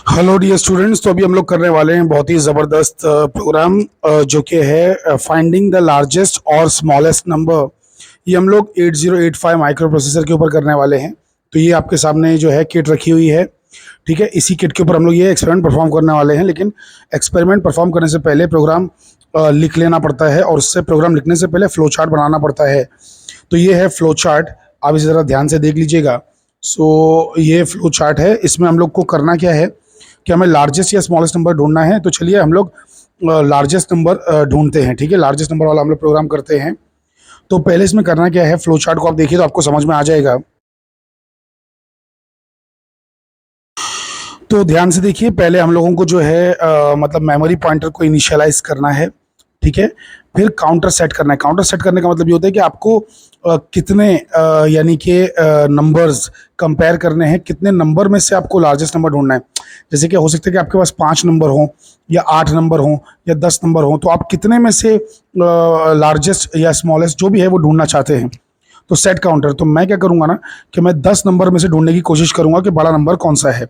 Hello dear students. तो अभी हम लोग करने वाले हैं बहुत ही ज़बरदस्त प्रोग्राम जो कि है फाइंडिंग द लार्जेस्ट और स्मॉलेस्ट नंबर। ये हम लोग 8085 माइक्रो प्रोसेसर के ऊपर करने वाले हैं। तो ये आपके सामने जो है किट रखी हुई है, ठीक है। इसी किट के ऊपर हम लोग ये एक्सपेरिमेंट परफॉर्म करने वाले हैं, लेकिन एक्सपेरिमेंट परफॉर्म करने से पहले प्रोग्राम लिख लेना पड़ता है, और उससे प्रोग्राम लिखने से पहले फ्लो चार्ट बनाना पड़ता है। तो ये है फ्लो चार्ट, आप इसे ज़रा ध्यान से देख लीजिएगा। ये फ्लो चार्ट है। इसमें हम लोग को करना क्या है कि हमें लार्जेस्ट या स्मॉलेस्ट नंबर ढूंढना है। तो चलिए हम लोग लार्जेस्ट नंबर ढूंढते हैं, ठीक है। लार्जेस्ट नंबर वाला हम लोग प्रोग्राम करते हैं। तो पहले इसमें करना क्या है, फ्लो चार्ट को आप देखिए तो आपको समझ में आ जाएगा। तो ध्यान से देखिए, पहले हम लोगों को जो है मतलब मेमोरी पॉइंटर को इनिशियलाइज करना है, ठीक है। फिर काउंटर सेट करना है। काउंटर सेट करने का मतलब ये होता है कि आपको कितने यानी कि नंबर्स कंपेयर करने हैं, कितने नंबर में से आपको लार्जेस्ट नंबर ढूंढना है। जैसे कि हो सकता है कि आपके पास 5 नंबर हों या 8 नंबर हों या 10 नंबर हों, तो आप कितने में से लार्जेस्ट या स्मॉलेस्ट जो भी है वो ढूंढना चाहते हैं। तो सेट काउंटर, तो मैं क्या करूंगा ना कि मैं 10 नंबर में से ढूंढने की कोशिश करूंगा कि बड़ा नंबर कौन सा है।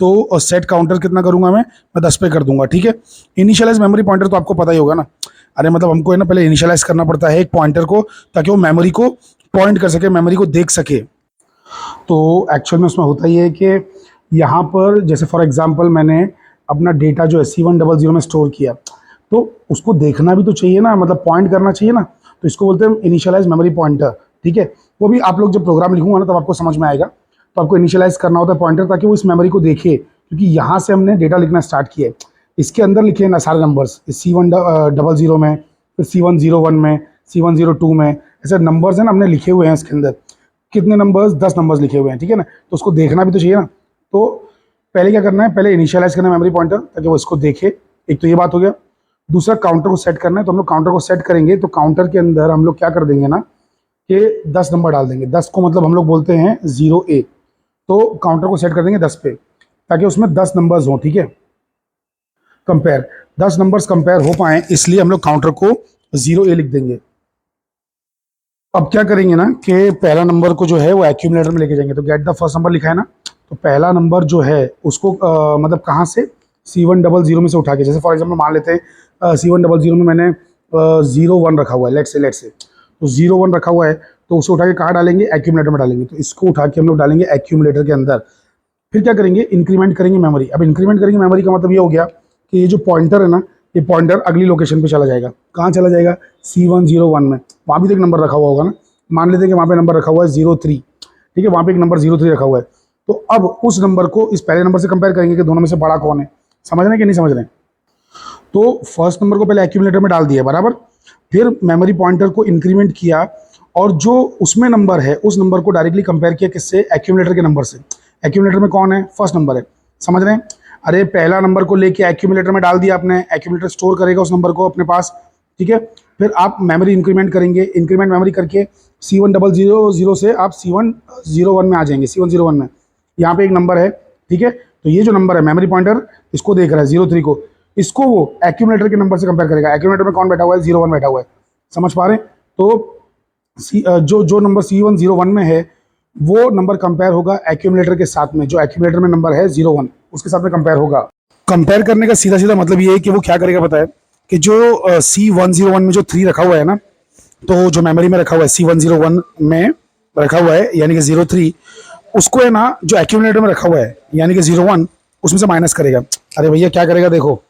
तो सेट काउंटर कितना करूंगा मैं 10 पे कर दूंगा, ठीक है। इनिशियलाइज मेमोरी पॉइंटर तो आपको पता ही होगा ना। अरे मतलब हमको है ना पहले इनिशियलाइज करना पड़ता है एक पॉइंटर को, ताकि वो मेमोरी को पॉइंट कर सके, मेमोरी को देख सके। तो एक्चुअल में उसमें होता ये है कि यहाँ पर जैसे फॉर एग्जांपल मैंने अपना डेटा जो है C100 में स्टोर किया, तो उसको देखना भी तो चाहिए ना, मतलब पॉइंट करना चाहिए ना। तो इसको बोलते हैं इनिशियलाइज मेमोरी पॉइंटर, ठीक है। वो भी आप लोग जब प्रोग्राम लिखूंगा ना तब आपको समझ में आएगा। तो आपको इनिशियलाइज करना होता है पॉइंटर, ताकि वो इस मेमोरी को देखे, क्योंकि यहाँ से हमने डेटा लिखना स्टार्ट किया है। इसके अंदर लिखे हैं ना सारे नंबर्स, C100 में, फिर C101 में, C102 में, ऐसे नंबर्स हैं ना हमने लिखे हुए हैं इसके अंदर। कितने नंबर्स, 10 नंबर्स लिखे हुए हैं, ठीक है ना। तो उसको देखना भी तो चाहिए ना। तो पहले क्या करना है, पहले इनिशियलाइज करना है मेमोरी पॉइंटर, ताकि वो इसको देखे। एक तो ये बात हो गया। दूसरा काउंटर को सेट करना है। तो हम लोग काउंटर को सेट करेंगे, तो काउंटर के अंदर हम लोग क्या कर देंगे ना कि 10 नंबर डाल देंगे। 10 को मतलब हम लोग बोलते हैं 0A। तो काउंटर को सेट कर देंगे 10 पे, ताकि उसमें 10 नंबर्स हों, ठीक है। कंपेयर, 10 नंबर्स कंपेयर हो पाए, इसलिए हम लोग काउंटर को 0A लिख देंगे। अब क्या करेंगे ना कि पहला नंबर को जो है वो एक्यूमुलेटर में लेके जाएंगे। तो गेट द फर्स्ट नंबर लिखा है ना, तो पहला नंबर जो है उसको मतलब कहाँ से, C100 में से उठा के। जैसे फॉर एग्जांपल मान लेते हैं C100 में मैंने 01 रखा हुआ है, लेट से तो 01 रखा हुआ है, तो उसे उठा के कहाँ डालेंगे, एक्यूमुलेटर में डालेंगे। तो इसको उठा के हम लोग डालेंगे एक्यूमुलेटर के अंदर। फिर क्या करेंगे, इंक्रीमेंट करेंगे मेमोरी। अब इंक्रीमेंट करेंगे मेमोरी का मतलब ये हो गया कि ये जो पॉइंटर है ना, ये पॉइंटर अगली लोकेशन पे चला जाएगा। कहाँ चला जाएगा, C101 में। वहाँ भी तो एक नंबर रखा हुआ होगा ना, मान लेते हैं कि वहाँ पे नंबर रखा हुआ है 03, ठीक है। वहाँ पे एक नंबर 03 रखा हुआ है। तो अब उस नंबर को इस पहले नंबर से कंपेयर करेंगे कि दोनों में से बड़ा कौन है। समझ रहे हैं कि नहीं समझ रहे हैं। तो फर्स्ट नंबर को पहले एक्यूमुलेटर में डाल दिया, बराबर। फिर मेमोरी पॉइंटर को इंक्रीमेंट किया, और जो उसमें नंबर है उस नंबर को डायरेक्टली कंपेयर किया किससे, एक्यूमुलेटर के नंबर से। एक्यूमुलेटर में कौन है, फर्स्ट नंबर है। समझ रहे हैं। अरे पहला नंबर को लेके एक्यूमुलेटर में डाल दिया आपने, एक्यूमुलेटर स्टोर करेगा उस नंबर को अपने पास, ठीक है। फिर आप मेमोरी इंक्रीमेंट करेंगे, इंक्रीमेंट मेमोरी करके C100 से आप C101 में आ जाएंगे। C101 में यहाँ पे एक नंबर है, ठीक है। तो ये जो नंबर है मेमोरी पॉइंटर इसको देख रहा है 03 को, इसको वो एक्यूमुलेटर के नंबर से कंपेयर करेगा। एक्यूमुलेटर में कौन बैठा हुआ है, 01 बैठा हुआ है। समझ पा रहे हैं। तो जो नंबर C101 में है वो नंबर कंपेयर होगा एक्यूमुलेटर के साथ में। जो एक्यूमुलेटर में नंबर है 01, उसके साथ में कंपेयर होगा। कंपेयर करने का सीधा सीधा मतलब ये है कि वो क्या करेगा पता है, कि जो C101 में जो 3 रखा हुआ है ना, तो जो मेमोरी में रखा हुआ है C101 में रखा हुआ है यानी कि 03, उसको है ना जो एक्यूमुलेटर में रखा हुआ है यानी कि 01, उसमें से माइनस करेगा। अरे भैया क्या करेगा, देखो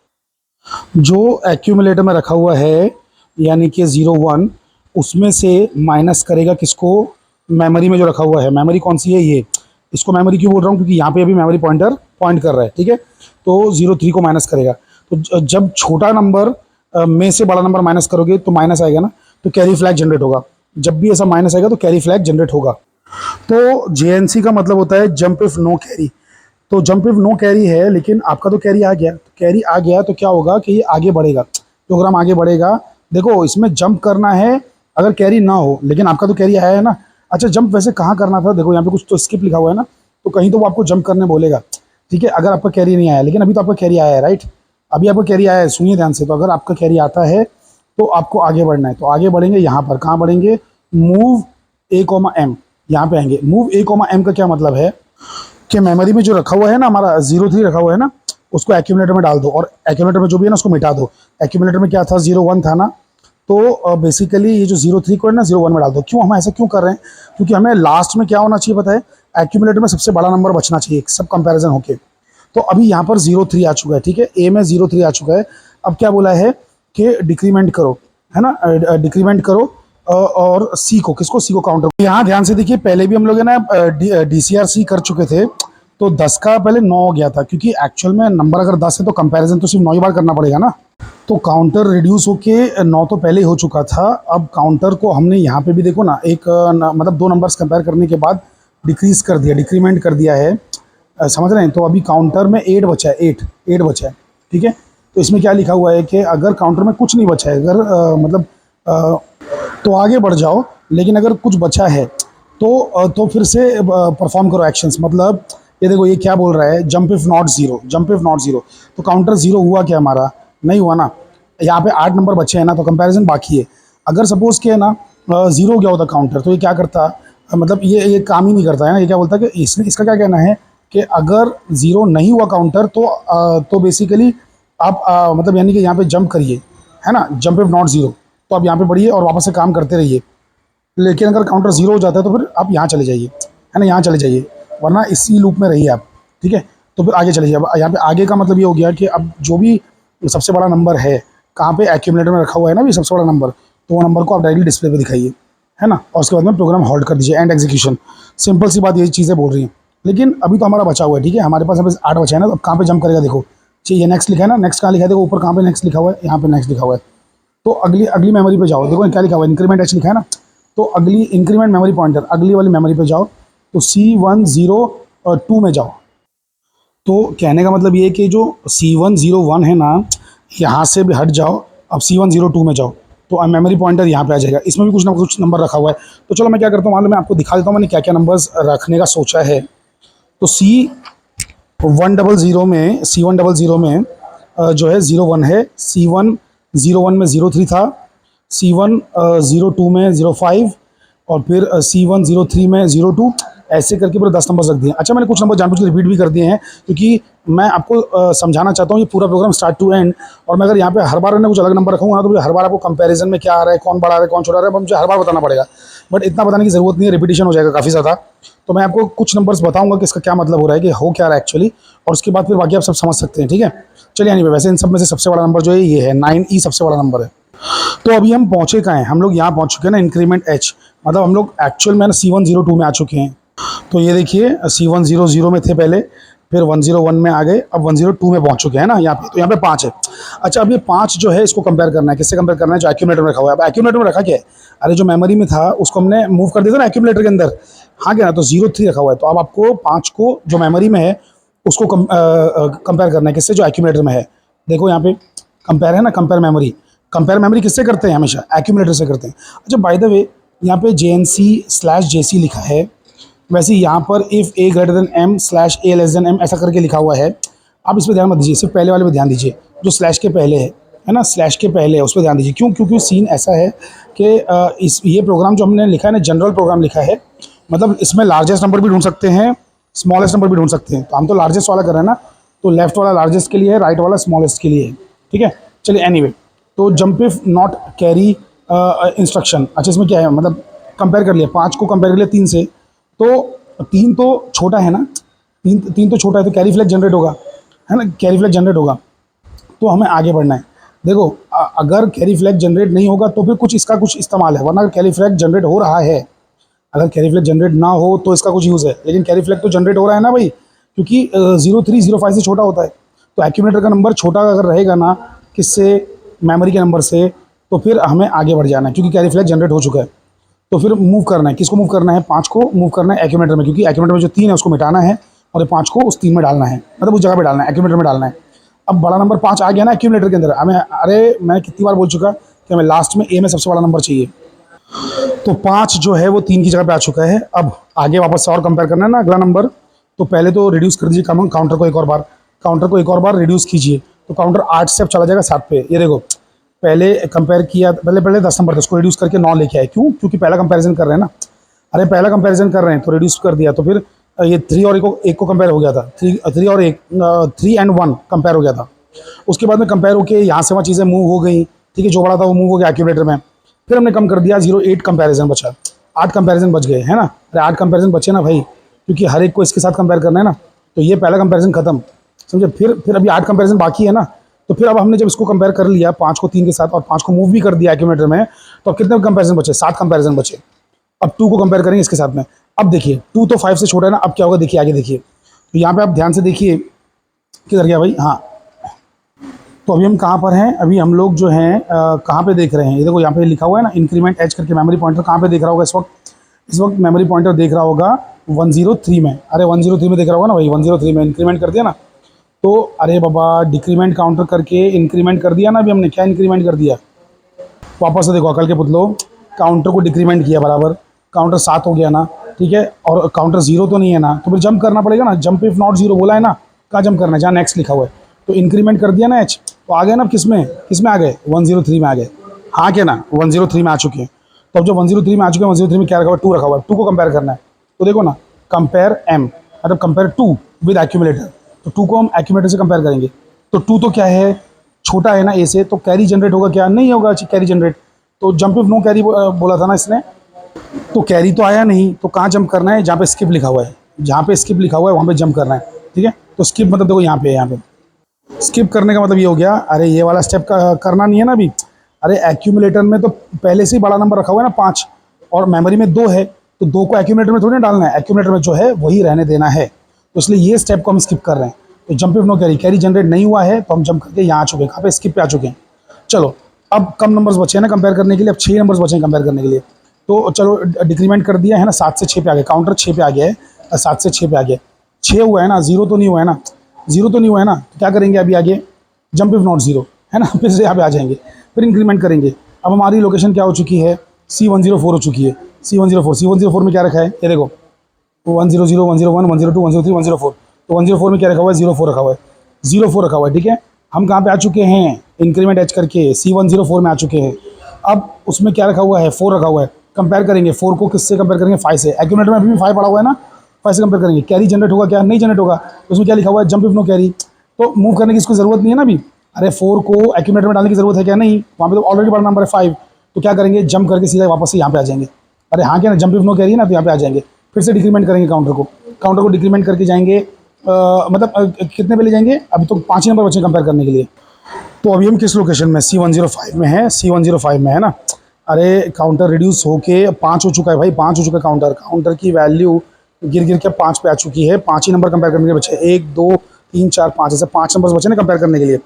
जो एक्यूमुलेटर में रखा हुआ है यानी कि 01, उसमें से माइनस करेगा किसको, मेमोरी में जो रखा हुआ है। मेमोरी कौन सी है, ये। इसको मेमोरी क्यों बोल रहा हूँ, क्योंकि यहाँ पे अभी मेमोरी पॉइंटर पॉइंट कर रहा है, ठीक है। तो 03 को माइनस करेगा। तो जब छोटा नंबर में से बड़ा नंबर माइनस करोगे तो माइनस आएगा ना, तो कैरी फ्लैग जनरेट होगा। जब भी ऐसा माइनस आएगा तो कैरी फ्लैग जनरेट होगा। तो JNC का मतलब होता है जंप इफ नो कैरी। तो जंप इफ नो कैरी है, लेकिन आपका तो कैरी आ गया। तो कैरी आ गया तो क्या होगा कि ये आगे बढ़ेगा, प्रोग्राम आगे बढ़ेगा। देखो इसमें जंप करना है अगर कैरी ना हो, लेकिन आपका तो कैरी आया है ना। अच्छा जंप वैसे कहाँ करना था, देखो यहाँ पे कुछ तो स्किप लिखा हुआ है ना, तो कहीं तो वो आपको जंप करने बोलेगा, ठीक है। अगर आपका कैरी नहीं आया, लेकिन अभी तो आपका कैरी आया है, राइट। अभी आपका कैरी आया है, सुनिए ध्यान से। तो अगर आपका कैरी आता है तो आपको आगे बढ़ना है। तो आगे बढ़ेंगे यहाँ पर, कहाँ बढ़ेंगे, मूव A, M, यहाँ पे आएंगे। मूव A, M का क्या मतलब है कि मेमोरी में जो रखा हुआ है ना हमारा 03 रखा हुआ है ना, उसको एक्यूमुलेटर में डाल दो और एक्यूमुलेटर में जो भी है ना उसको मिटा दो। एक्यूमुलेटर में क्या था, 0 1 था ना, तो बेसिकली ये जो 0 3 को है ना 0 1 में डाल दो। क्यों हम ऐसा क्यों कर रहे हैं, क्योंकि हमें लास्ट में क्या होना चाहिए पता है, एक्यूमुलेटर में सबसे बड़ा नंबर बचना चाहिए सब कंपेरिजन होके। तो अभी यहाँ पर 0 3 आ चुका है, ठीक है, ए में 0 3 आ चुका है। अब क्या बोला है कि डिक्रीमेंट करो, है ना, डिक्रीमेंट करो और सी को, किसको, सी को काउंटर। यहाँ ध्यान से देखिए, पहले भी हम लोग है ना DCR-C कर चुके थे, तो 10 का पहले 9 हो गया था, क्योंकि एक्चुअल में नंबर अगर 10 है तो कंपैरिजन तो सिर्फ 9 ही बार करना पड़ेगा ना। तो काउंटर रिड्यूस होके 9 तो पहले ही हो चुका था। अब काउंटर को हमने यहाँ पे भी देखो ना, एक मतलब 2 नंबर्स कंपेयर करने के बाद डिक्रीज कर दिया, डिक्रीमेंट कर दिया है, समझ रहे हैं। तो अभी काउंटर में 8 बचा है, 8 बचा है, ठीक है। तो इसमें क्या लिखा हुआ है कि अगर काउंटर में कुछ नहीं बचा है, अगर मतलब तो आगे बढ़ जाओ, लेकिन अगर कुछ बचा है तो फिर से परफॉर्म करो एक्शंस। मतलब ये देखो, ये क्या बोल रहा है, jump if not zero, jump if not zero. तो काउंटर जीरो हुआ क्या हमारा, नहीं हुआ ना। यहाँ पे 8 नंबर बचे हैं ना, तो कंपैरिजन बाकी है। अगर सपोज के है ना जीरो हो गया होता काउंटर, तो ये क्या करता, मतलब ये काम ही नहीं करता है ना। ये क्या बोलता है कि इसका क्या कहना है कि अगर जीरो नहीं हुआ काउंटर तो बेसिकली आप मतलब यानी कि यहाँ पे जंप करिए, है ना, जंप इफ नॉट जीरो। तो आप यहाँ पे बढ़िए और वापस से काम करते रहिए। लेकिन अगर काउंटर जीरो हो जाता है तो फिर आप यहाँ चले जाइए, है ना, यहाँ चले जाइए, वरना इसी लूप में रहिए आप, ठीक है। तो फिर आगे चले जाइए। अब यहाँ पे आगे का मतलब ये हो गया कि अब जो भी सबसे बड़ा नंबर है, कहाँ पे, एक्यूमुलेटर में रखा हुआ है ना भी सबसे बड़ा नंबर, तो वो नंबर को आप डायरेक्टली डिस्प्ले पे दिखाइए, है ना, और उसके बाद में प्रोग्राम होल्ड कर दीजिए, एंड एग्जीक्यूशन। सिंपल सी बात, यही चीज़ें बोल रही हैं। लेकिन अभी तो हमारा बचा हुआ है, ठीक है, हमारे पास अभी 8 बचा है ना, तो अब कहाँ पे जंप करेगा देखो, चाहिए नेक्स्ट लिखा है ना, नेक्स्ट कहाँ लिखा है देखो, ऊपर कहाँ पे नेक्स्ट लिखा हुआ है, यहाँ पे नेक्स्ट लिखा हुआ है। तो अगली अगली मेमोरी पे जाओ, देखो क्या लिखा हुआ है, इंक्रीमेंट एच लिखा है ना, तो अगली इंक्रीमेंट मेमोरी पॉइंटर, अगली वाली मेमोरी पे जाओ, तो C1 0 2 में जाओ। तो कहने का मतलब ये है कि जो C1 0 1 है ना, यहाँ से भी हट जाओ, अब C1 0 2 में जाओ, तो मेमोरी पॉइंटर यहाँ पे आ जाएगा। इसमें भी कुछ ना कुछ नंबर रखा हुआ है। तो चलो मैं क्या करता हूँ, मान लो मैं आपको दिखा देता हूँ मैंने क्या क्या नंबर्स रखने का सोचा है। तो C1 0 0 में, C1 0 0 में जो है 0 1 है, C1 0 1 में 0 3 था, C1 0 2 में 0 5, और फिर C1 0 3 में 0 2, ऐसे करके पूरे 10 नंबर रख दिए। अच्छा, मैंने कुछ नंबर जानबूझ के रिपीट भी कर दिए हैं, क्योंकि मैं आपको समझाना चाहता हूँ ये पूरा प्रोग्राम स्टार्ट टू एंड। और मैं अगर यहाँ पे हर बार कुछ अलग नंबर रखूँगा ना, तो मुझे हर बार आपको कंपैरिजन में क्या आ रहा है, कौन बड़ा आ रहा है, कौन छोटा आ रहा है, मुझे हर बार बताना पड़ेगा। बट इतना बताने की ज़रूरत नहीं है, रिपीटेशन हो जाएगा काफ़ी ज़्यादा। तो मैं आपको कुछ नंबर्स बताऊँगा कि इसका क्या मतलब हो रहा है, कि हो क्या रहा है एक्चुअली, और उसके बाद फिर बाकी आप सब समझ सकते हैं, ठीक है। चलिए, यानी वैसे इन सब में से सबसे बड़ा नंबर जो है ये है 9E, सबसे बड़ा नंबर है। तो अभी हम पहुँचे कहाँ हैं, हम लोग यहाँ पहुँच चुके हैं ना, इंक्रीमेंट एच, मतलब हम लोग एक्चुअल में ना C1 0 2 में आ चुके हैं। तो ये देखिए, C1 0 0 में थे पहले, फिर 1 0 1 में आ गए, अब 1 0 2 में पहुंच चुके हैं ना यहाँ पे। तो यहाँ पे 5 है। अच्छा, अब ये 5 जो है इसको कंपेयर करना है, किससे कंपेयर करना है, जो एक्यूमुलेटर में रखा हुआ है। अब एक्यूमुलेटर में रखा क्या है, अरे जो मेमोरी में था उसको हमने मूव कर दिया था ना एक्यूमुलेटर के अंदर, हाँ क्या ना, तो 0 3 रखा हुआ है। तो अब आपको 5 को जो मेमोरी में है उसको कंपेयर करना है, किससे, जो एक्यूमुलेटर में है। देखो यहाँ पे कंपेयर है ना, कंपेयर मेमोरी किससे करते हैं, हमेशा एक्यूमुलेटर से करते हैं। अच्छा, बाय द वे, यहाँ पे JNC/JC लिखा है, वैसे यहाँ पर if A greater than M slash A less than M ऐसा करके लिखा हुआ है। आप इस पर ध्यान मत दीजिए, सिर्फ पहले वाले पे ध्यान दीजिए, जो स्लैश के पहले है ना, स्लैश के पहले है उस पर ध्यान दीजिए। क्यों, क्योंकि सीन ऐसा है कि ये प्रोग्राम जो हमने लिखा है ना, जनरल प्रोग्राम लिखा है, मतलब इसमें लार्जेस्ट नंबर भी ढूंढ सकते हैं, स्मॉलेस्ट नंबर भी ढूंढ सकते हैं। तो हम तो लार्जेस्ट वाला कर रहे हैं ना, तो लेफ्ट वाला लार्जेस्ट के लिए है, राइट वाला स्मॉलेस्ट के लिए है, ठीक है। चलिए, एनीवे, तो jump if not carry instruction. अच्छा, इसमें क्या है, मतलब कंपेयर कर लिया, 5 को कंपेयर कर लिया 3 से, तो 3 तो छोटा है ना, 3 तो छोटा है, तो कैरी फ्लैग जनरेट होगा, है ना, कैरी फ्लैग जनरेट होगा। तो हमें आगे बढ़ना है। देखो, अगर कैरी फ्लैग जनरेट नहीं होगा तो फिर कुछ इसका कुछ इस्तेमाल है, वरना अगर कैरी फ्लैग जनरेट हो रहा है, अगर कैरी फ्लैग जनरेट ना हो तो इसका कुछ यूज़ है। लेकिन कैरी फ्लैग तो जनरेट हो रहा है ना भाई, क्योंकि 0 3 0 5 से छोटा होता है। तो एक्यूमुलेटर का नंबर छोटा अगर रहेगा ना, किससे, मेमोरी के नंबर से, तो फिर हमें आगे बढ़ जाना है, क्योंकि कैरी फ्लैग जनरेट हो चुका है। तो फिर मूव करना है, किसको मूव करना है, 5 को मूव करना है एक्यूमुलेटर में, क्योंकि एक्यूमुलेटर में जो 3 है उसको मिटाना है, और 5 को उस 3 में डालना है, मतलब उस जगह पे डालना है, एक्यूमुलेटर में डालना है। अब बड़ा नंबर 5 आ गया ना एक्यूमुलेटर के अंदर, हमें, अरे मैं कितनी बार बोल चुका कि हमें लास्ट में ए में सबसे बड़ा नंबर चाहिए। तो 5 जो है वो 3 की जगह पे आ चुका है। अब आगे वापस से और कंपेयर करना है ना अगला नंबर। तो पहले तो रिड्यूस कर दीजिए काउंटर को एक और बार, रिड्यूस कीजिए। तो काउंटर 8 से अब चला जाएगा 7 पे। ये देखो, पहले कंपेयर किया, पहले 10 नंबर था, उसको रिड्यूस करके 9 लेके आए। क्यों, क्योंकि पहला कंपैरिजन कर रहे हैं ना, अरे पहला कंपैरिजन कर रहे हैं तो रिड्यूस कर दिया। तो फिर ये 3 और 1 को कंपेयर हो गया था, 3 और 1, 3 एंड 1 कंपेयर हो गया था। उसके बाद में कंपेयर होके यहाँ से वहाँ चीज़ें मूव हो गई, ठीक है, जो बड़ा था वो मूव हो गया एक्यूमुलेटर में। फिर हमने कम कर दिया, 0 8 कंपेरिजन बचा, 8 कंपेरिजन बच गए, है ना। अरे 8 कंपेरिजन बचे ना भाई, क्योंकि हर एक को इसके साथ कंपेयर करना है ना, तो ये पहला कंपेरिजन खत्म, समझे। फिर अभी 8 कंपेरिजन बाकी है ना, तो फिर अब हमने जब इसको कंपेयर कर लिया 5 को 3 के साथ और 5 को मूव भी कर दिया एक्यूमुलेटर में, तो अब कितने कंपेरिजन बचे, 7 कंपेरिजन बचे। अब 2 को कंपेयर करेंगे इसके साथ में। अब देखिए 2 तो 5 से छोटा है ना, अब क्या होगा देखिए, आगे देखिए, तो यहाँ पे आप ध्यान से देखिए, किधर गया भाई, हाँ। तो अभी हम कहाँ पर हैं, अभी हम लोग जो हैं कहाँ पे देख रहे हैं, ये देखो यहाँ पे लिखा हुआ है ना इंक्रीमेंट एच करके, मेमोरी पॉइंटर कहाँ पे देख रहा होगा इस वक्त मेमोरी पॉइंटर देख रहा होगा 103 में। अरे 103 में देख रहा होगा ना भाई, 103 में इंक्रीमेंट कर दिया ना, तो अरे बाबा डिक्रीमेंट काउंटर करके इंक्रीमेंट कर दिया ना। अभी हमने क्या इंक्रीमेंट कर दिया, वापस से देखो अकल के पुतलो, काउंटर को डिक्रीमेंट किया बराबर, काउंटर 7 हो गया ना, ठीक है, और काउंटर 0 तो नहीं है ना, तो फिर जंप करना पड़ेगा ना, जंप इफ नॉट 0 बोला है ना, कहाँ जंप करना है, जहाँ नेक्स्ट लिखा हुआ है, तो इंक्रीमेंट कर दिया ना एच, तो आ गए ना, किस में आ गए, 103 में आ गए, हाँ क्या ना, 103 में आ चुके हैं। तो अब जो 103 में आ चुके हैं, 103 में क्या रखा हुआ है, 2 रखा हुआ है, 2 को कंपेयर करना है, तो देखो ना, कंपेयर एम मतलब कंपेयर 2 विद एक्यूमुलेटर, तो 2 को हम एक्यूमुलेटर से कंपेयर करेंगे, तो 2 तो क्या है, छोटा है ना ए से, तो कैरी जनरेट होगा क्या, नहीं होगा कैरी जनरेट, तो जंप इफ नो कैरी बोला था ना इसने, तो कैरी तो आया नहीं, तो कहाँ जंप करना है, जहाँ पे स्किप लिखा हुआ है, जहाँ पे स्किप लिखा हुआ है वहाँ पे जंप करना है, ठीक है। तो स्किप मतलब देखो यहाँ पे, यहाँ पे स्किप करने का मतलब ये हो गया, अरे ये वाला स्टेप करना नहीं है ना अभी, अरे एक्यूमुलेटर में तो पहले से ही बड़ा नंबर रखा हुआ है ना 5, और मेमोरी में 2 है, तो 2 को एक्यूमुलेटर में थोड़ी ना डालना है, एक्यूमुलेटर में जो है वही रहने देना है, तो इसलिए ये स्टेप को हम स्किप कर रहे हैं। तो jump if no carry generate नहीं हुआ है, तो हम जंप करके यहाँ आ चुके हैं, कहाँ पे, स्किप पे आ चुके हैं। चलो अब कम नंबर्स बचे हैं ना कंपेयर करने के लिए, अब 6 नंबर्स बचे हैं कंपेयर करने के लिए, तो चलो डिक्रीमेंट कर दिया है ना, 7 से 6 पे आ गया, काउंटर 6 पे आ गया है, 7 से 6 पे आ गया, 6 हुआ है ना, 0 तो नहीं हुआ है ना, 0 तो नहीं हुआ है ना, तो क्या करेंगे अभी आगे, जंप इफ नॉट 0 है ना, फिर से यहाँ पे आ जाएंगे, फिर इंक्रीमेंट करेंगे। अब हमारी लोकेशन क्या हो चुकी है, C104 हो चुकी है, C104 में क्या रखा है, ये देखो 100 101 102 103 104, तो 104 में क्या रखा हुआ है, 04 रखा हुआ है, 04 रखा हुआ है, ठीक है। हम कहाँ पे आ चुके हैं, इंक्रीमेंट एच करके C104 में आ चुके हैं। अब उसमें क्या रखा हुआ है, 4 रखा हुआ है, कंपेयर करेंगे 4 को किससे कंपेयर करेंगे, 5 से, एक्यूमुलेटर में अभी भी 5 पड़ा हुआ है ना, 5 से कंपेयर करेंगे, कैरी जनरेट होगा क्या, नहीं जनरेट होगा, उसमें क्या लिखा हुआ है, जंप इफ नो कैरी, तो मूव करने की इसको जरूरत नहीं है ना अभी, अरे 4 को एक्यूमुलेटर में डालने की जरूरत है क्या, नहीं, वहाँ पे तो ऑलरेडी बड़ा नंबर है 5, तो क्या करेंगे, जंप करके सीधा वापस से यहाँ पे आ जाएंगे, अरे हाँ क्या ना, जंप इफ नो कैरी है ना, तो यहाँ पे आ जाएंगे, फिर से डिक्रीमेंट करेंगे काउंटर को डिक्रीमेंट करके जाएंगे, मतलब कितने पे ले जाएंगे, अभी तो 5 ही नंबर बचे कंपेयर करने के लिए। तो अभी हम किस लोकेशन में, C105 में है, C105 में है ना। अरे काउंटर रिड्यूस होके 5 हो चुका है भाई, 5 हो चुका है काउंटर की वैल्यू गिर के 5 पे आ चुकी है, 5 ही नंबर कंपेयर करने के बचे, 1 2 3 4 5, ऐसे 5 नंबर बचे ना कंपेयर करने के लिए।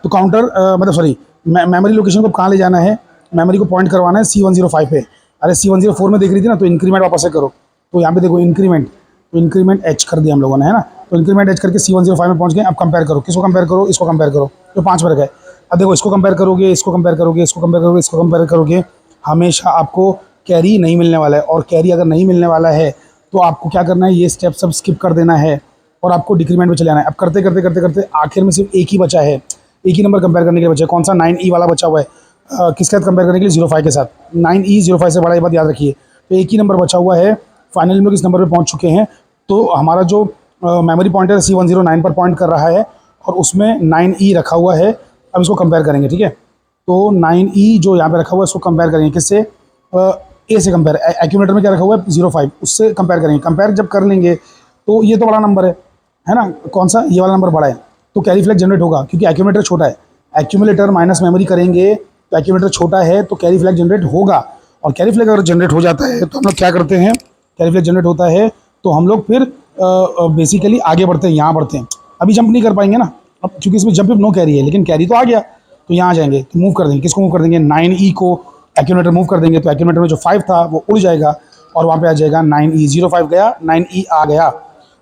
तो काउंटर मतलब सॉरी मेमोरी लोकेशन को कहाँ ले जाना है, मेमोरी को पॉइंट करवाना है C105 पे। अरे C104 में देख रही थी ना, तो इंक्रीमेंट वापस से करो, तो यहाँ पे देखो इंक्रीमेंट एच कर दिया हम लोगों ने, है ना, तो इंक्रीमेंट एच करके C105 में पहुँच गए। अब कंपेयर करो, किसको कंपेयर करो, इसको कंपेयर करो, तो 5 पर गए। अब देखो इसको कंपेयर करोगे, इसको कंपेयर करोगे, इसको कंपेयर करोगे, इसको कंपेयर करोगे, हमेशा आपको कैरी नहीं मिलने वाला है, और कैरी अगर नहीं मिलने वाला है तो आपको क्या करना है, ये स्टेप सब स्किप कर देना है और आपको डिक्रीमेंट में चले जाना है। अब करते करते करते करते आखिर में सिर्फ एक ही बचा है, एक ही नंबर कंपेयर करने के लिए बचा है, कौन सा, 9E वाला बचा हुआ है, किसके साथ कंपेयर करने के लिए, 05 के साथ। 9E 05 से बड़ा, ये बात याद रखिए, तो एक ही नंबर बचा हुआ है। फाइनली हम लोग इस नंबर पर पहुँच चुके हैं, तो हमारा जो मेमोरी पॉइंटर C109 पर पॉइंट कर रहा है और उसमें 9E रखा हुआ है। अब इसको कंपेयर करेंगे, ठीक है, तो 9E जो यहाँ पे रखा हुआ है इसको कंपेयर करेंगे किससे, ए से कंपेयर, एक्यूमुलेटर में क्या रखा हुआ है 05, उससे कंपेयर करेंगे। कंपेयर जब कर लेंगे तो ये तो बड़ा नंबर है ना, कौन सा, ये वाला नंबर बड़ा है, तो कैरी फ्लैग जनरेट होगा, क्योंकि एक्यूमुलेटर छोटा है, एक्यूमुलेटर माइनस मेमोरी करेंगे तो एक्यूमुलेटर छोटा है, तो कैरी फ्लैग जनरेट होगा। और कैरी फ्लैग अगर जनरेट हो जाता है तो हम लोग क्या करते हैं, कैरी फ्लैग जनरेट होता है तो हम लोग फिर बेसिकली आगे बढ़ते हैं, यहाँ बढ़ते हैं। अभी जंप नहीं कर पाएंगे ना, अब क्योंकि इसमें जंप नो कैरी है, लेकिन कैरी तो आ गया, तो यहाँ आ जाएंगे, तो मूव कर देंगे, किसको मूव कर देंगे, 9E को एक्यूमुलेटर मूव कर देंगे, तो एक्यूमुलेटर में जो 5 था वो उड़ जाएगा और वहाँ पे आ जाएगा 9E, 05 गया, 9E आ गया।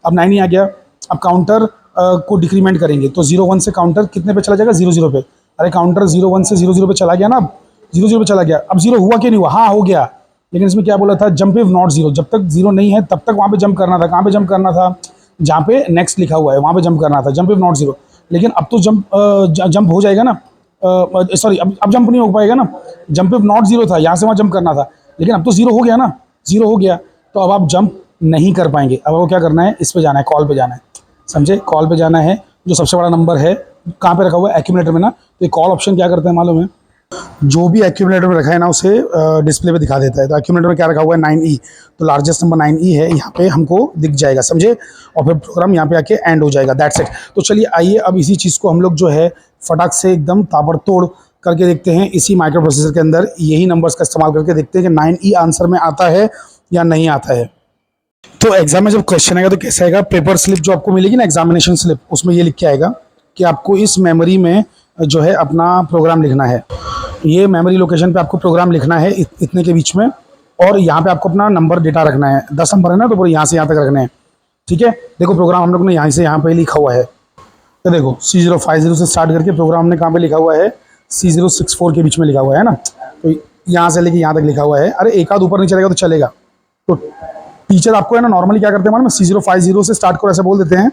अब 9E आ गया, अब काउंटर को डिक्रीमेंट करेंगे, तो 01 से काउंटर कितने पे चला जाएगा, 00 पे। अरे काउंटर 01 से 00 पे चला गया ना, अब 00 पे चला गया, अब 0 हुआ कि नहीं हुआ, हाँ हो गया, लेकिन इसमें क्या बोला था, जंप इफ नॉट 0, जब तक 0 नहीं है तब तक वहाँ पे जंप करना था। कहाँ पे जंप करना था, जहाँ पे नेक्स्ट लिखा हुआ है वहाँ पे जंप करना था, जंप इफ नॉट 0। लेकिन अब तो जंप हो जाएगा ना, सॉरी अब जंप नहीं हो पाएगा ना, जंप इफ नॉट 0 था, यहाँ से वहाँ जंप करना था, लेकिन अब तो 0 हो गया ना, 0 हो गया, तो अब आप जंप नहीं कर पाएंगे। अब वो क्या करना है, इस पे जाना है, कॉल पे जाना है, समझे, कॉल पे जाना है। जो सबसे बड़ा नंबर है कहाँ पे रखा हुआ है, एक्यूमुलेटर में ना। तो ये कॉल ऑप्शन क्या करता है मालूम है, जो भी एक्यूमुलेटर में रखा है ना उसे डिस्प्ले पे दिखा देता है। तो एक्यूमुलेटर में क्या रखा हुआ है, 9E, तो लार्जेस्ट नंबर 9E है, यहाँ पे हमको दिख जाएगा, समझे, और फिर प्रोग्राम यहाँ पे आके एंड हो जाएगा, दैट्स इट। तो चलिए आइए अब इसी चीज़ को हम लोग जो है फटाक से एकदम ताबड़तोड़ करके देखते हैं। इसी माइक्रो प्रोसेसर के अंदर यही नंबर्स का इस्तेमाल करके देखते हैं कि 9E आंसर में आता है या नहीं आता है। तो एग्जाम में जब क्वेश्चन आएगा तो कैसे आएगा, पेपर स्लिप जो आपको मिलेगी ना, एग्जामिनेशन स्लिप, उसमें ये लिख के आएगा कि आपको इस मेमोरी में जो है अपना प्रोग्राम लिखना है। ये मेमोरी लोकेशन पे आपको प्रोग्राम लिखना है इतने के बीच में, और यहाँ पे आपको अपना नंबर डेटा रखना है। 10 नंबर है ना, तो पूरे यहाँ से यहाँ तक रखने हैं, ठीक है। देखो प्रोग्राम हम लोग ने यहाँ से यहाँ पे लिखा हुआ है, तो देखो C050 से स्टार्ट करके प्रोग्राम हमने कहाँ पे लिखा हुआ है, C064 के बीच में लिखा हुआ है ना। तो यहाँ से लेके यहाँ तक लिखा हुआ है। अरे एक आध ऊपर नहीं चलेगा तो चलेगा। तो टीचर आपको है ना नॉर्मली क्या करते हैं मालूम है, C050 से स्टार्ट करो ऐसे बोल देते हैं,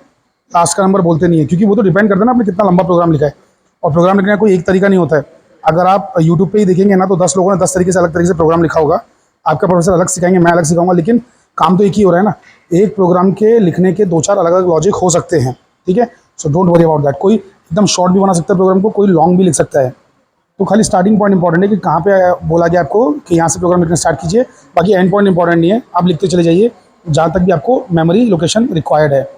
लास्ट का नंबर बोलते नहीं है, क्योंकि वो तो डिपेंड करता है ना आपने कितना लंबा प्रोग्राम लिखा है। और प्रोग्राम लिखने का कोई एक तरीका नहीं होता है। अगर आप यूट्यूब पे ही देखेंगे ना तो 10 लोगों ने 10 तरीके से अलग तरीके से प्रोग्राम लिखा होगा। आपका प्रोफेसर अलग सिखाएंगे, मैं अलग सिखाऊंगा, लेकिन काम तो एक ही हो रहा है ना। एक प्रोग्राम के लिखने के 2-4 अलग अलग लॉजिक हो सकते हैं, ठीक है। So don't worry about that. कोई एकदम शॉर्ट भी बना सकता है प्रोग्राम को, कोई लॉन्ग भी लिख सकता है। तो खाली स्टार्टिंग पॉइंट इंपॉर्टेंट है कि कहाँ पे बोला गया आपको कि यहाँ से प्रोग्राम लिखना स्टार्ट कीजिए। बाकी एंड पॉइंट इंपॉर्टेंट नहीं है, आप लिखते चले जाइए जहाँ तक भी आपको मेमोरी लोकेशन रिक्वायर्ड है।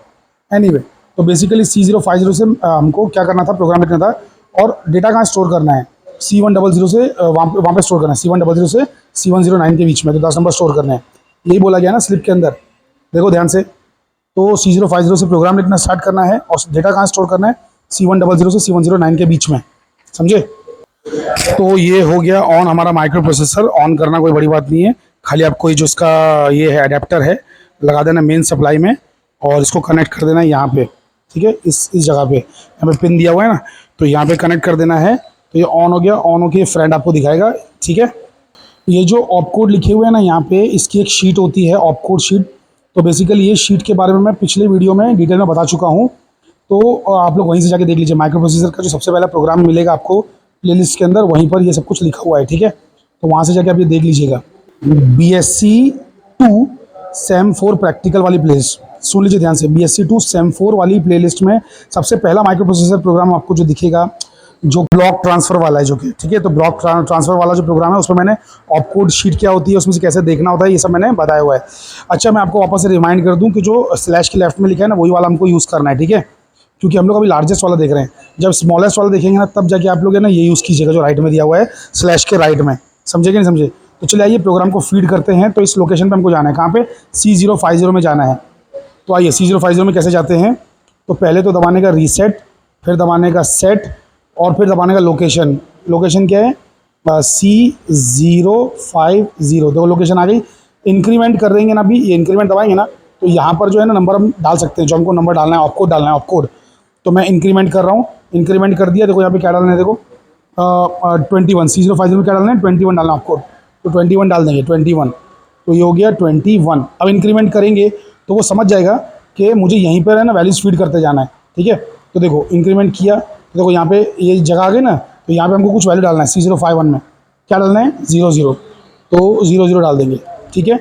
एनीवे, तो बेसिकली C050 से हमको क्या करना था, प्रोग्राम लिखना था, और डेटा कहाँ स्टोर करना है, C100 से वहाँ पे स्टोर करना है, C100 से C109 के बीच में, तो 10 नंबर स्टोर करना है। यही बोला गया ना स्लिप के अंदर, देखो ध्यान से। तो C050 से प्रोग्राम लिखना स्टार्ट करना है, और डेटा कहाँ स्टोर करना है, C100 से C109 के बीच में, समझे। तो ये हो गया ऑन हमारा माइक्रो प्रोसेसर। ऑन करना कोई बड़ी बात नहीं है, खाली आपको ये जो इसका ये है अडेप्टर है लगा देना मेन सप्लाई में, और इसको कनेक्ट कर देना है यहाँ पे, ठीक है, इस जगह पे यहाँ पे पिन दिया हुआ है ना, तो यहाँ पे कनेक्ट कर देना है। तो ये ऑन हो गया। ऑन हो के फ्रेंड आपको दिखाएगा, ठीक है। ये जो ऑप कोड लिखे हुए हैं ना यहाँ पे, इसकी एक शीट होती है, ऑप कोड शीट। तो बेसिकली ये शीट के बारे में मैं पिछले वीडियो में डिटेल में बता चुका हूँ, तो आप लोग वहीं से जाके देख लीजिए। माइक्रो प्रोसेसर का जो सबसे पहला प्रोग्राम मिलेगा आपको प्लेलिस्ट के अंदर, वहीं पर ये सब कुछ लिखा हुआ है, ठीक है। तो वहाँ से जाके आप ये देख लीजिएगा। BSc 2 सेम 4 प्रैक्टिकल वाली प्लेलिस्ट सुन लीजिए ध्यान से। BSc 2 सेम 4 वाली प्लेलिस्ट में सबसे पहला माइक्रो प्रोसेसर प्रोग्राम आपको जो दिखेगा, जो ब्लॉक ट्रांसफ़र वाला है, जो कि ठीक है। तो ब्लॉक ट्रांसफ़र वाला जो प्रोग्राम है उसमें मैंने ऑप कोड शीट क्या होती है, उसमें से कैसे देखना होता है, ये सब मैंने बताया हुआ है। अच्छा, मैं आपको वापस से रिमाइंड कर दूं कि जो स्लैश के लेफ्ट में लिखा है ना, वही वाला हमको यूज़ करना है, ठीक है। क्योंकि हम लोग अभी लार्जेस्ट वाला देख रहे हैं, जब स्मॉलेस्ट वाला देखेंगे ना तब जाके आप लोग है ना ये यूज़ कीजिएगा जो राइट में दिया हुआ है, स्लैश के राइट में, समझे कि नहीं समझे। तो चलिए आइए प्रोग्राम को फीड करते हैं। तो इस लोकेशन पे हमको जाना है, कहाँ पे, C050 में जाना है। तो आइए C050 में कैसे जाते हैं। तो पहले तो दबाने का रीसेट, फिर दबाने का सेट, और फिर दबाने का लोकेशन। लोकेशन क्या है, C050, दो लोकेशन आ गई। इंक्रीमेंट कर देंगे ना, अभी ये इंक्रीमेंट दबाएंगे ना तो यहाँ पर जो है ना नंबर हम डाल सकते हैं, जो हमको नंबर डालना है, ऑपकोड डालना है, ऑपकोड। तो मैं इंक्रीमेंट कर रहा हूँ, इंक्रीमेंट कर दिया। देखो यहाँ पे क्या डालना है, देखो 21, C050 में क्या डालना है, 21 डालना है ऑपकोड। तो 21 डाल देंगे, 21। तो ये हो गया 21। अब इंक्रीमेंट करेंगे तो वो समझ जाएगा कि मुझे यहीं पर है ना वैल्यूज फीड करते जाना है, ठीक है। तो देखो इंक्रीमेंट किया, तो देखो यहाँ पे ये जगह आ गई ना, तो यहाँ पे हमको कुछ वैल्यू डालना है। C051 में क्या डालना है, 00, तो 00 डाल देंगे, ठीक है,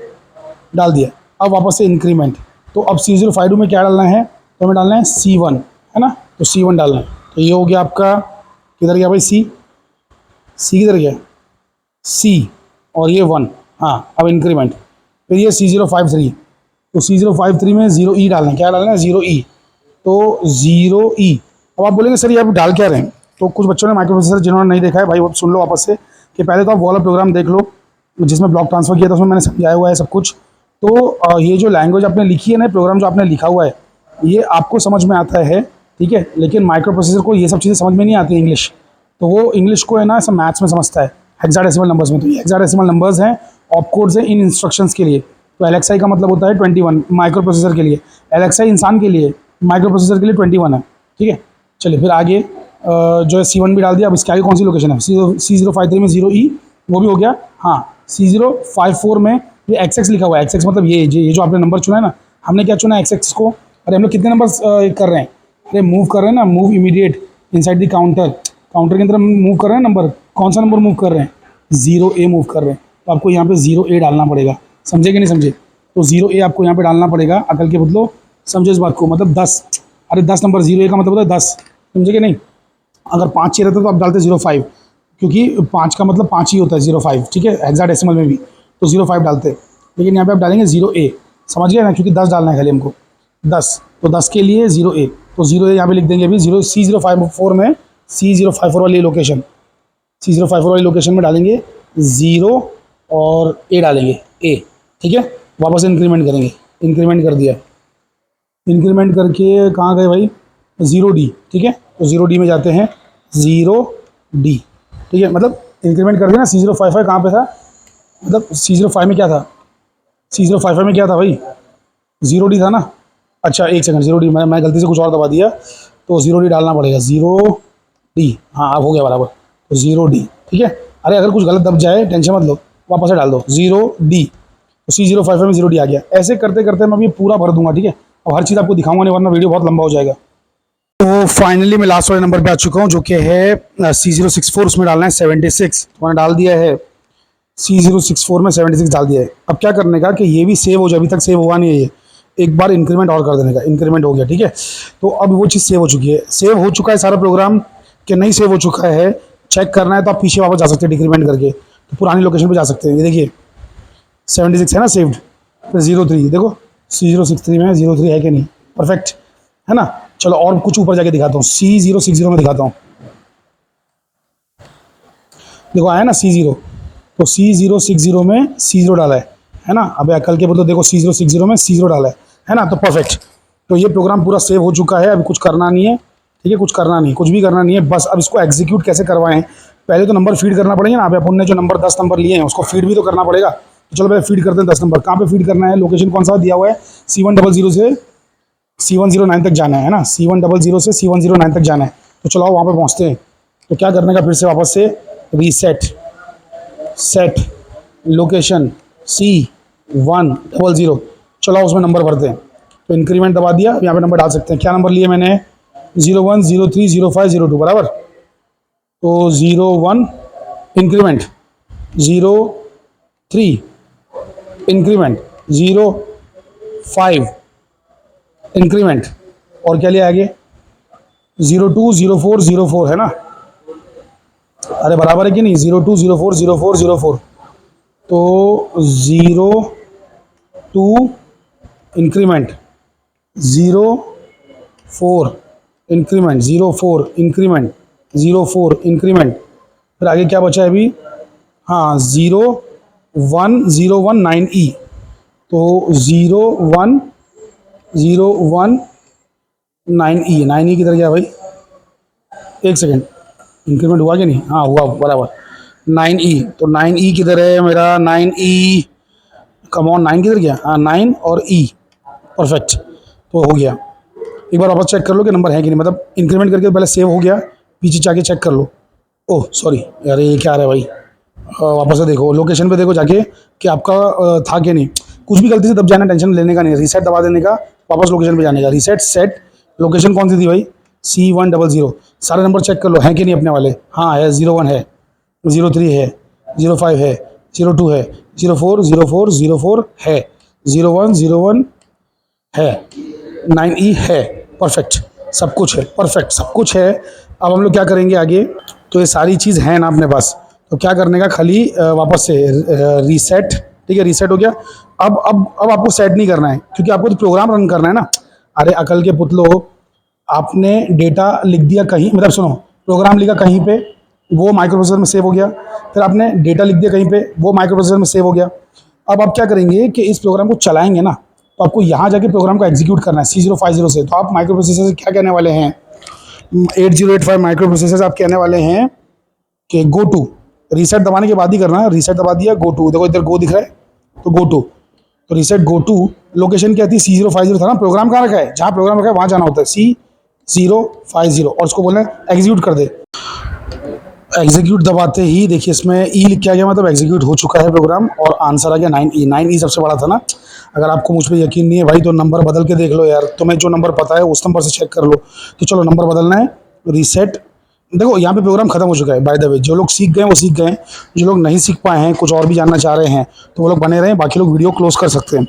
डाल दिया। अब वापस से इंक्रीमेंट, तो अब C052 में क्या डालना है, तो हमें डालना है C1, है ना, तो C1 डालना है। तो ये हो गया आपका, किधर गया भाई, C किधर गया, C, और ये 1, हाँ। अब इंक्रीमेंट, फिर ये C053, तो C053 में 0E डालना है, क्या डालना है, 0E, तो 0E। अब आप बोलेंगे सर ये आप डाल क्या रहे हैं, तो कुछ बच्चों ने माइक्रो प्रोसेसर जिन्होंने नहीं देखा है भाई, वो सुन लो वापस से कि पहले तो आप वो वाला प्रोग्राम देख लो जिसमें ब्लॉक ट्रांसफ़र किया था, उसमें मैंने समझाया हुआ है सब कुछ। तो ये जो लैंग्वेज आपने लिखी है ना, प्रोग्राम जो आपने लिखा हुआ है, ये आपको समझ में आता है, ठीक है। लेकिन माइक्रो प्रोसेसर को ये सब चीज़ें समझ में नहीं आती इंग्लिश, तो वो इंग्लिश को है ना ऐसा मैथ्स में समझता है, हेक्साडेसिमल नंबर्स में। तो ये हेक्साडेसिमल नंबर्स हैं, ऑप कोड्स हैं इन इंस्ट्रक्शंस के लिए। तो LXI का मतलब होता है 21 माइक्रो प्रोसेसर के लिए, LXI इंसान के लिए, माइक्रो प्रोसेसर के लिए 21 है, ठीक है। चलिए फिर आगे जो है C1 भी डाल दिया। अब इसके आगे कौन सी लोकेशन है, C053 में 0E, वो भी हो गया, हाँ। C054 में ये XX लिखा हुआ है, XX मतलब ये जो आपने नंबर चुना है ना, हमने क्या चुना है, XX को। अरे हम लोग कितने नंबर कर रहे हैं, अरे मूव कर रहे हैं ना, move immediate inside the counter, counter के अंदर मूव कर रहे हैं नंबर, कौन सा नंबर मूव कर रहे हैं, 0A मूव कर रहे हैं। तो आपको यहाँ पे 0A डालना पड़ेगा, समझे कि नहीं समझे। तो 0A आपको यहाँ पे डालना पड़ेगा। अकल के बदलो, समझो इस बात को, मतलब 10, अरे 10 नंबर 0A का मतलब होता है 10, समझे कि नहीं। अगर 5 चाहिए रहता तो आप डालते 05, क्योंकि 5 का मतलब 5 ही होता है 05, ठीक है, हेक्साडेसिमल में भी, तो 05 डालते। लेकिन यहाँ पे आप डालेंगे 0A, समझ गए ना, क्योंकि 10 डालना है खाली हमको, 10, तो 10 के लिए 0A, तो 0A यहाँ पे लिख देंगे अभी। C054 में, C054 वाली लोकेशन, C054 वाली लोकेशन में डालेंगे 0 और A डालेंगे, A, ठीक है। वापस इंक्रीमेंट करेंगे, इंक्रीमेंट कर दिया, इंक्रीमेंट करके कहाँ गए भाई, 0D, ठीक है। तो 0D में जाते हैं, 0D, ठीक है, मतलब इंक्रीमेंट कर दिया ना। C055 कहाँ पे था, मतलब C05 में क्या था, C055 में क्या था भाई, 0D था ना। अच्छा एक सेकंड, 0D मैं गलती से कुछ और दबा दिया, तो 0D डालना पड़ेगा, 0D, हाँ अब हो गया बराबर, तो 0D, ठीक है। अरे अगर कुछ गलत दब जाए टेंशन मत लो, वापस से डाल दो 0D, तो C055 में 0D आ गया। ऐसे करते करते मैं अभी पूरा भर दूंगा, ठीक है। अब हर चीज़ आपको दिखाऊंगा नहीं, वरना वीडियो बहुत लंबा हो जाएगा। तो फाइनली मैं लास्ट वाले नंबर पे आ चुका हूँ, जो कि है C064, उसमें डालना है 76, तो मैंने डाल दिया है C064 में 76 डाल दिया है। अब क्या करने का कि ये भी सेव हो जाए, अभी तक सेव हुआ नहीं है ये, एक बार इंक्रीमेंट और कर देने का, इंक्रीमेंट हो गया, ठीक है। तो अब वो चीज़ सेव हो चुकी है, सेव हो चुका है सारा प्रोग्राम कि नहीं सेव हो चुका है, चेक करना है तो आप पीछे वापस जा सकते हैं डिक्रीमेंट करके, तो पुरानी लोकेशन पे जा सकते हैं। ये देखिए 76 है ना सेव्ड, फिर 03 देखो, C063 में 03 है कि नहीं, परफेक्ट है ना। चलो और कुछ ऊपर जाके दिखाता हूँ, C060 में दिखाता हूँ, देखो आया ना C0, तो C060 में C0 डाला है ना। अब अकल के बदलो देखो C060 में C0 डाला है ना, तो परफेक्ट। तो ये प्रोग्राम पूरा सेव हो चुका है, अभी कुछ करना नहीं है, ठीक है, कुछ करना नहीं, कुछ भी करना नहीं है, बस अब इसको एग्जीक्यूट कैसे करवाएं, पहले तो नंबर फीड करना पड़ेगा ना। अब अपन ने जो नंबर 10 नंबर लिए हैं उसको फीड भी तो करना पड़ेगा, तो चलो भाई फीड करते हैं 10 नंबर। कहाँ पे फीड करना है, लोकेशन कौन सा दिया हुआ है, C100 से C109 तक जाना है ना, C100 से C109 तक जाना है। तो चलो वहाँ पे पहुँचते हैं। तो क्या करने का, फिर से वापस से रीसेट, सेट लोकेशन C100, चलो उसमें नंबर भरते हैं। तो इंक्रीमेंट दबा दिया, यहाँ पे नंबर डाल सकते हैं। क्या नंबर लिए मैंने, 01, 03, 05, 02 बराबर। तो 01 इंक्रीमेंट, 03 इंक्रीमेंट, 05 इंक्रीमेंट, और क्या लिया आगे, 02, 04, 04 है ना, अरे बराबर है कि नहीं, 02, 04, 04, 04, तो 02 इंक्रीमेंट, 04 इंक्रीमेंट, 04 इंक्रीमेंट, 04 इंक्रीमेंट, फिर आगे क्या बचा है अभी, हाँ 01019E, तो 01019E, 9E किधर गया भाई, एक सेकेंड, इंक्रीमेंट हुआ कि नहीं, हाँ हुआ बराबर, 9E, तो 9E किधर है मेरा, 9E कमॉन, 9 किधर गया, हाँ 9 और E, परफेक्ट, तो हो गया। एक बार वापस चेक कर लो कि नंबर है कि नहीं, मतलब इंक्रीमेंट करके पहले सेव हो गया, पीछे जाके चेक कर लो। ओह सॉरी यार, ये क्या आ रहा है भाई, वापस से देखो लोकेशन पे देखो जाके कि आपका था कि नहीं। कुछ भी गलती से दब जाना, टेंशन लेने का नहीं, रीसेट दबा देने का, वापस लोकेशन पे जाने का, रीसेट सेट लोकेशन कौन सी थी भाई, C100, सारे नंबर चेक कर लो हैं कि नहीं अपने वाले, हाँ है, 01 है, 03 है, 05 है, 02 है, 04, 04, 04 है, 01, 01 है, 9E है, परफेक्ट, सब कुछ है, परफेक्ट सब कुछ है। अब हम लोग क्या करेंगे आगे, तो ये सारी चीज़ है ना अपने पास, तो क्या करने का, खाली वापस से रीसेट, ठीक है, रीसेट हो गया। अब आपको सेट नहीं करना है, क्योंकि आपको तो प्रोग्राम रन करना है ना। अरे अकल के पुतलो, आपने डेटा लिख दिया कहीं, मतलब सुनो, प्रोग्राम लिखा कहीं पे, वो माइक्रो प्रोसेसर में सेव हो गया, फिर आपने डेटा लिख दिया कहीं पे, वो माइक्रो प्रोसेसर में सेव हो गया। अब आप क्या करेंगे कि इस प्रोग्राम को चलाएंगे ना, तो आपको यहाँ जाके प्रोग्राम को एग्जीक्यूट करना है C050 से। तो आप माइक्रो प्रोसेसर से क्या कहने वाले हैं, 8085 माइक्रो प्रोसेसर आप कहने वाले हैं कि गो टू, रीसेट दबाने के बाद ही करना है, रीसेट दबा दिया, गो टू, देखो इधर गो दिख रहा है, तो गो टू, तो रीसेट गो टू, लोकेशन क्या थी, C050 था ना, प्रोग्राम कहाँ रखा है, जहाँ प्रोग्राम रखा है वहाँ जाना होता है, C050, और उसको बोलना है एग्जीक्यूट कर दे। एग्जीक्यूट दबाते ही देखिए इसमें ई लिख के आ गया, मतलब एग्जीक्यूट हो चुका है प्रोग्राम, और आंसर आ गया 9E। 9E सबसे बड़ा था ना। अगर आपको मुझ पर यकीन नहीं है भाई, तो नंबर बदल के देख लो यार, तुम्हें जो नंबर पता है उस नंबर से चेक कर लो। तो चलो नंबर बदलना है, रीसेट, देखो यहाँ पे प्रोग्राम खत्म हो चुका है बाय द वे। जो लोग सीख गए वो सीख गए, जो लोग नहीं सीख पाए हैं, कुछ और भी जानना चाह रहे हैं, तो वो लोग बने रहें, बाकी लोग वीडियो क्लोज कर सकते हैं।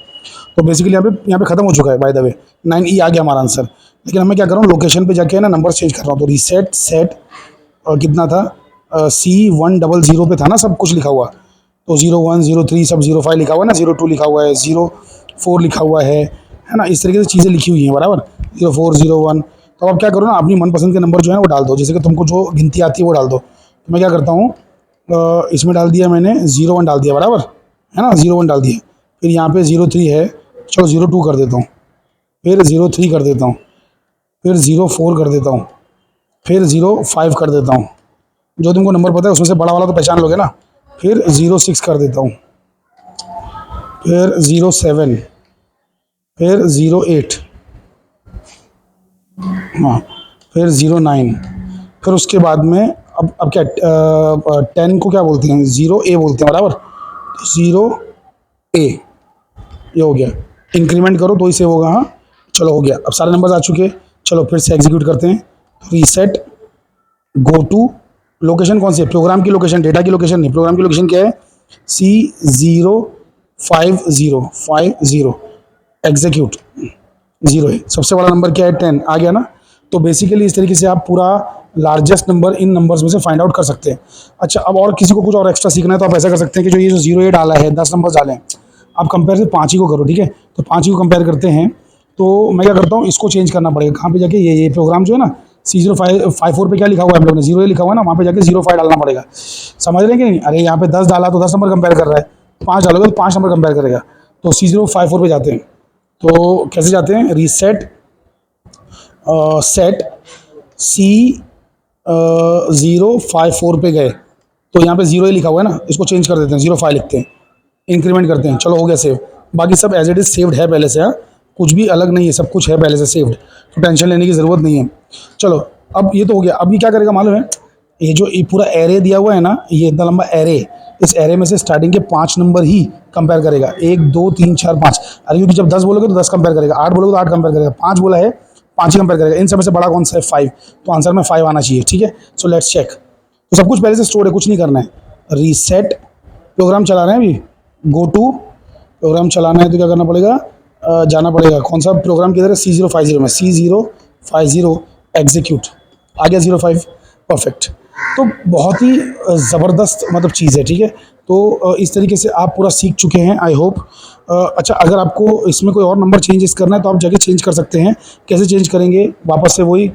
तो बेसिकली यहाँ पे खत्म हो चुका है बाय द वे, 9E आ गया हमारा आंसर। लेकिन मैं क्या कर रहा हूँ, लोकेशन पे जाके ना नंबर चेंज कर रहा हूँ। तो रीसेट सेट कितना था, C100 पे था ना सब कुछ लिखा हुआ, तो 01 03 सब 05 लिखा हुआ है ना, 02 लिखा हुआ है, 04 लिखा हुआ है ना, इस तरीके से चीज़ें लिखी हुई हैं बराबर, 04 01। तो अब क्या करो ना, अपनी मनपसंद के नंबर जो है वो डाल दो, जैसे कि तुमको जो गिनती आती है वो डाल दो। तो मैं क्या करता हूँ, इसमें डाल दिया मैंने 01 डाल दिया बराबर, है ना, 01 डाल दिया। फिर यहाँ पे 03 है, चलो 02 कर देता हूँ, फिर 03 कर देता हूँ, फिर 04 कर देता हूँ, फिर 05 कर देता हूँ। जो तुमको नंबर पता है उसमें से बड़ा वाला तो पहचान लोगे ना। फिर 06 कर देता हूँ, फिर 07, फिर 08, हाँ, फिर 09। फिर उसके बाद में अब क्या 10 को क्या बोलते हैं, 0A बोलते हैं बराबर, 0A ये हो गया। इंक्रीमेंट करो तो ही सेव होगा। हाँ चलो हो गया, अब सारे नंबर्स आ चुके हैं। चलो फिर से एग्जीक्यूट करते हैं। रीसेट, गो टू, लोकेशन कौन सी है, प्रोग्राम की लोकेशन, डेटा की लोकेशन नहीं, प्रोग्राम की लोकेशन क्या है, C05050, एग्जीक्यूट, 0 है। सबसे बड़ा नंबर क्या है, 10 आ गया ना। तो बेसिकली इस तरीके से आप पूरा लार्जेस्ट नंबर इन नंबर्स में से फाइंड आउट कर सकते हैं। अच्छा, अब और किसी को कुछ और एक्स्ट्रा सीखना है तो आप ऐसा कर सकते हैं कि जो ये जो 0A डाला है, 10 नंबर डाले हैं, आप कंपेयर से 5 ही को करो, ठीक है। तो 5 ही को कंपेयर करते हैं, तो मैं क्या करता हूँ, इसको चेंज करना पड़ेगा। कहाँ पे जाके, ये प्रोग्राम जो है ना, C054 पे क्या लिखा हुआ है हम लोग ने, 0A लिखा हुआ है ना, वहाँ पे जाके 05 डालना पड़ेगा। समझ रहे हैं कि नहीं? अरे यहाँ पे 10 डाला तो 10 नंबर कंपेयर कर रहा है, 5 डालोगे तो 5 नंबर कंपेयर करेगा। तो C054 पे जाते हैं। तो कैसे जाते हैं, रीसेट सेट C054 पे गए, तो यहाँ पे 0A लिखा हुआ है ना, इसको चेंज कर देते हैं, 05 लिखते हैं, इंक्रीमेंट करते हैं। चलो हो गया सेव। बाकी सब एज इट इज सेव्ड है पहले से। हाँ, कुछ भी अलग नहीं है, सब कुछ है पहले से सेव्ड, तो टेंशन लेने की ज़रूरत नहीं है। चलो अब ये तो हो गया। अब ये क्या करेगा मालूम है, ये जो ये पूरा एरे दिया हुआ है ना, ये इतना लंबा एरे, इस एरे में से स्टार्टिंग के 5 नंबर ही कंपेयर करेगा, 1 2 3 4 5। अरे क्योंकि जब 10 बोलोगे तो 10 कंपेयर करेगा, 8 बोलोगे तो 8 कंपेयर करेगा, 5 बोला है 5 ही कंपेयर करेगा। इन सब में से बड़ा कौन सा है, 5, तो आंसर में 5 आना चाहिए, ठीक है। So let's check. तो सब कुछ पहले से स्टोर है, कुछ नहीं करना है। रीसेट, प्रोग्राम चला रहे हैं अभी, गो टू, प्रोग्राम चलाना है तो क्या करना पड़ेगा, जाना पड़ेगा। कौन सा प्रोग्राम किधर है, C050 में, C050 एग्जीक्यूट, आ गया 05, परफेक्ट। तो बहुत ही ज़बरदस्त मतलब चीज़ है, ठीक है। तो इस तरीके से आप पूरा सीख चुके हैं, आई होप। अच्छा, अगर आपको इसमें कोई और नंबर चेंजेस करना है तो आप जाके चेंज कर सकते हैं। कैसे चेंज करेंगे, वापस से वही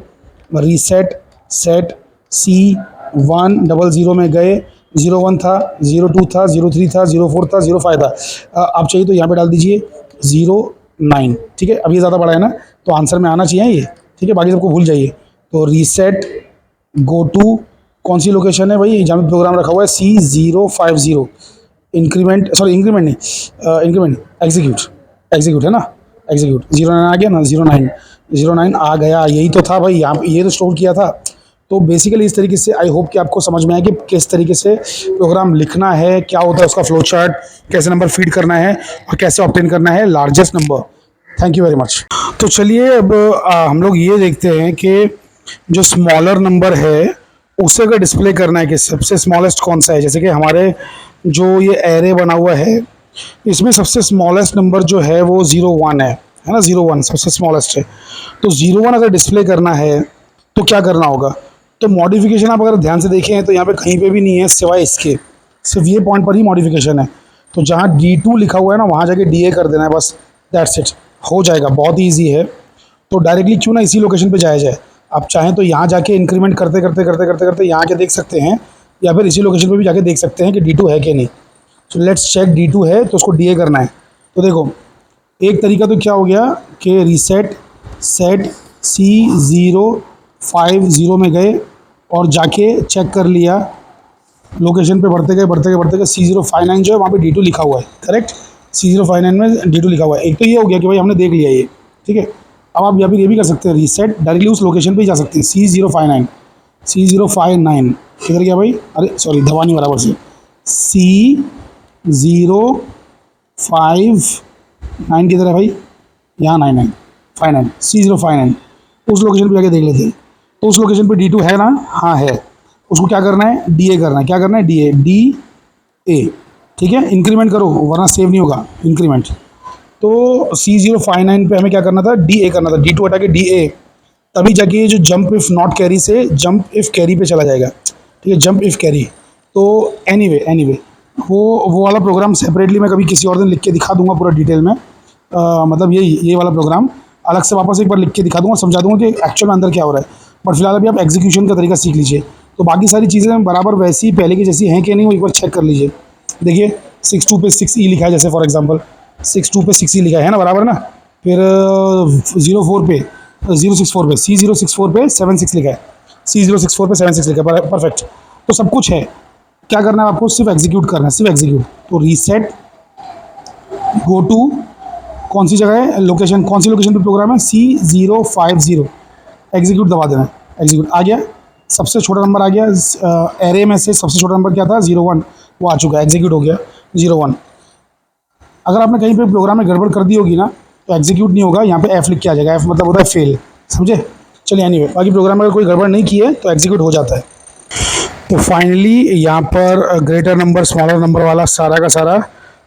रीसेट सेट C100 में गए, 01 था, 02 था, 03 था, 04 था, 05 था। आप चाहिए तो यहाँ पे डाल दीजिए 09, ठीक है। अब ये ज़्यादा बड़ा है ना, तो आंसर में आना चाहिए ये, ठीक है, बाकी सबको भूल जाइए। तो रीसेट, गो टू, कौन सी लोकेशन है भाई, जहाँ पे प्रोग्राम रखा हुआ है, C050, इंक्रीमेंट, सॉरी इंक्रीमेंट नहीं, इंक्रीमेंट, एग्जीक्यूट है ना, एग्जीक्यूट, 09 आ गया ना, 09 आ गया, यही तो था भाई, यहाँ ये तो स्टोर किया था। तो बेसिकली इस तरीके से आई होप कि आपको समझ में आए कि किस तरीके से प्रोग्राम लिखना है, क्या होता है उसका फ्लो चार्ट, कैसे नंबर फीड करना है और कैसे ऑब्टेन करना है largest number. Thank you very much. तो चलिए अब हम लोग ये देखते हैं कि जो स्मॉलर नंबर है उसे अगर डिस्प्ले करना है कि सबसे स्मॉलेस्ट कौन सा है। जैसे कि हमारे जो ये एरे बना हुआ है, इसमें सबसे स्मॉलेस्ट नंबर जो है वो 01 है ना, 01 सबसे स्मॉलेस्ट है। तो 01 अगर डिस्प्ले करना है तो क्या करना होगा, तो मॉडिफिकेशन आप अगर ध्यान से देखें तो यहाँ पे कहीं पे भी नहीं है सिवाय इसके, सिर्फ ये पॉइंट पर ही मॉडिफिकेशन है। तो जहाँ D2 लिखा हुआ है ना, वहाँ जाके DA कर देना है, बस दैट्स इट, हो जाएगा, बहुत ही ईजी है। तो डायरेक्टली क्यों ना इसी लोकेशन पे जाया जाए। आप चाहें तो यहाँ जाके इंक्रीमेंट करते करते करते करते करते यहाँ के देख सकते हैं, या फिर इसी लोकेशन पे भी जाके देख सकते हैं कि D2 है कि नहीं। तो लेट्स चेक, D2 है तो उसको DA करना है। तो देखो एक तरीका तो क्या हो गया कि रीसेट सेट C050 में गए और जाके चेक कर लिया, लोकेशन पे बढ़ते गए C059 जो है वहाँ पे D2 लिखा हुआ है, करेक्ट, C059 में D2 लिखा हुआ है। एक तो ये हो गया कि भाई हमने देख लिया ये, ठीक है। अब आप यहाँ पे ये भी कर सकते हैं, रीसेट डायरेक्टली उस लोकेशन पे ही जा सकते हैं, C059 किधर गया भाई, अरे सॉरी धवानी बराबर से, C059 किधर है भाई, यहाँ 59 C059, उस लोकेशन पे जाके देख लेते हैं। तो उस लोकेशन पे D2 है ना, हाँ है, उसको क्या करना है, DA करना है। क्या करना है, DA, ठीक है। इंक्रीमेंट करो वरना सेव नहीं होगा, इंक्रीमेंट तो C059 पे हमें क्या करना था, DA करना था, D2 हटा के DA, तभी जाके ये जो जंप इफ़ नॉट कैरी से जंप इफ़ कैरी पे चला जाएगा। ठीक है, जंप इफ़ कैरी। तो एनीवे वो वाला प्रोग्राम सेपरेटली मैं कभी किसी और दिन लिख के दिखा दूंगा पूरा डिटेल में। मतलब ये वाला प्रोग्राम अलग से वापस एक बार लिख के दिखा दूंगा, समझा दूंगा कि एक्चुअल में अंदर क्या हो रहा है। बट फिलहाल अभी आप एग्जीक्यूशन का तरीका सीख लीजिए, तो बाकी सारी चीज़ें बराबर वैसी ही पहले की जैसी हैं कि नहीं, वो एक बार चेक कर लीजिए। देखिए 6.2 पे 6E लिखा है, जैसे फॉर एग्जांपल 6.2 पे 6E लिखा है ना, बराबर ना। फिर 0.4 पे 0.64 पे C0.64 पे 7.6 लिखा है, C0.64 पे 7.6 लिखा है, परफेक्ट। तो सब कुछ है, क्या करना है आपको, सिर्फ एग्जीक्यूट करना है, सिर्फ एग्जीक्यूट। तो रीसेट, गो टू, कौन सी जगह है, लोकेशन, कौन सी लोकेशन पे प्रोग्राम है, C050, एग्जीक्यूट दबा देना है, एग्जीक्यूट आ गया। सबसे छोटा नंबर आ गया, एरे में से सबसे छोटा नंबर क्या था, 01, वो आ चुका है, एग्जीक्यूट हो गया 01। अगर आपने कहीं पे प्रोग्राम में गड़बड़ कर दी होगी ना, तो एग्जीक्यूट नहीं होगा, यहाँ पे F लिख के आ जाएगा, F मतलब होता है फेल, समझे। चलिए एनीवे, बाकी प्रोग्राम में अगर कोई गड़बड़ नहीं की है तो एग्जीक्यूट हो जाता है। तो फाइनली यहाँ पर ग्रेटर नंबर स्मॉलर नंबर वाला सारा का सारा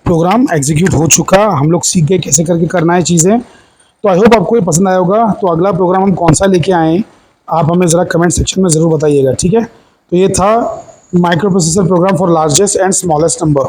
प्रोग्राम एग्जीक्यूट हो चुका। हम लोग सीख गए कैसे करके करना है चीज़ें। तो आई होप आपको ये पसंद आया होगा। तो अगला प्रोग्राम हम कौन सा लेके आएँ, आप हमें ज़रा कमेंट सेक्शन में ज़रूर बताइएगा, ठीक है। तो ये था microprocessor program for largest and smallest number.